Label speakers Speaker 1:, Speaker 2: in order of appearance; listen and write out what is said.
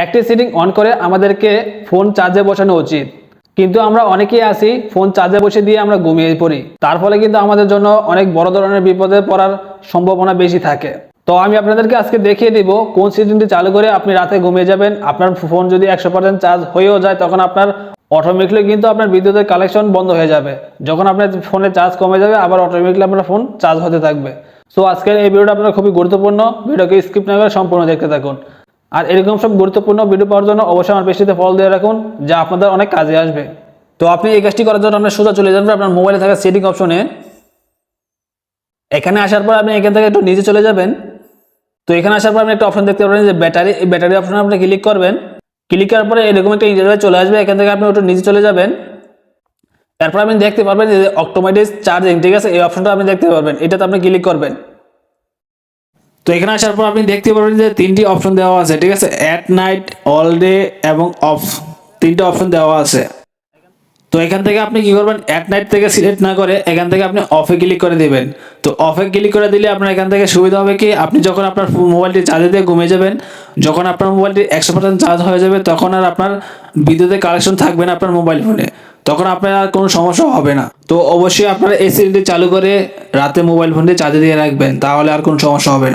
Speaker 1: একটি setting on করে আমাদেরকে ফোন চার্জে বসানো উচিত, কিন্তু আমরা অনেকেই আছি ফোন চার্জে বসে দিয়ে আমরা ঘুমিয়ে পড়ি। তার ফলে কিন্তু আমাদের জন্য অনেক বড় ধরনের বিপদে পড়ার সম্ভাবনা বেশি থাকে। তো আমি আপনাদেরকে আজকে দেখিয়ে দিব কোন সেটিংটি চালু করে আপনি রাতে ঘুমিয়ে যাবেন। আপনার ফোন যদি 100% চার্জ হয়েও যায় তখন আপনার অটোমেটিকলি কিন্তু আপনার বিদ্যুতের কালেকশন বন্ধ হয়ে যাবে। যখন আপনার ফোনে চার্জ কমে যাবে আবার অটোমেটিকলি আপনার ফোন চার্জ হতে থাকবে। সো আজকের এই ভিডিওটা আপনার খুবই গুরুত্বপূর্ণ, ভিডিওকে স্কিপ না করে সম্পূর্ণ দেখতে থাকুন। আর এরকম সব গুরুত্বপূর্ণ ভিডিও পাওয়ার জন্য অবশ্যই আমার পেজটিতে ফলো দিয়ে রাখুন, যা আপনাদের অনেক কাজে আসবে। তো আপনি এই কাজটি করার জন্য আপনার সোজা চলে যাবেন আপনার মোবাইলে থাকা সেটিং অপশনে। এখানে আসার পর আপনি এখান থেকে একটু নিচে চলে যাবেন। তো এখানে আসার পর আপনি একটা অপশন দেখতে পাবেন যে ব্যাটারি, এই ব্যাটারি অপশনে আপনি ক্লিক করবেন। ক্লিক করার পরে এরকম একটা ইন্টারফেস চলে আসবে। এখান থেকে আপনি একটু নিচে চলে যাবেন। তারপর আপনি দেখতে পারবেন যে অটোমেটিক চার্জিং, ঠিক আছে, এই অপশনটা আপনি দেখতে পারবেন, এটাতে আপনি ক্লিক করবেন। তো এখানে আসার পর আপনি দেখতে পারবেন যে তিনটি অপশন দেওয়া আছে, ঠিক আছে, অ্যাট নাইট, অল ডে এবং অফ, তিনটা অপশন দেওয়া আছে। তো এখান থেকে আপনি কি করবেন, অ্যাট নাইট থেকে সিলেক্ট না করে এখান থেকে আপনি অফে ক্লিক করে দিবেন। তো অফে ক্লিক করে দিলে আপনার এখান থেকে সুবিধা হবে কি, আপনি যখন আপনার মোবাইলটি চার্জে দিয়ে ঘুমিয়ে যাবেন, যখন আপনার মোবাইলটি 100% চার্জ হয়ে যাবে তখন আর আপনার বিদ্যুতের কালেকশন থাকবে না আপনার মোবাইল ফোনে, তখন আপনার আর কোনো সমস্যা হবে না। তো অবশ্যই আপনারা এই সেটিংটি চালু করে রাতে মোবাইল ফোনটি চার্জে দিয়ে রাখবেন, তাহলে আর কোনো সমস্যা হবে না।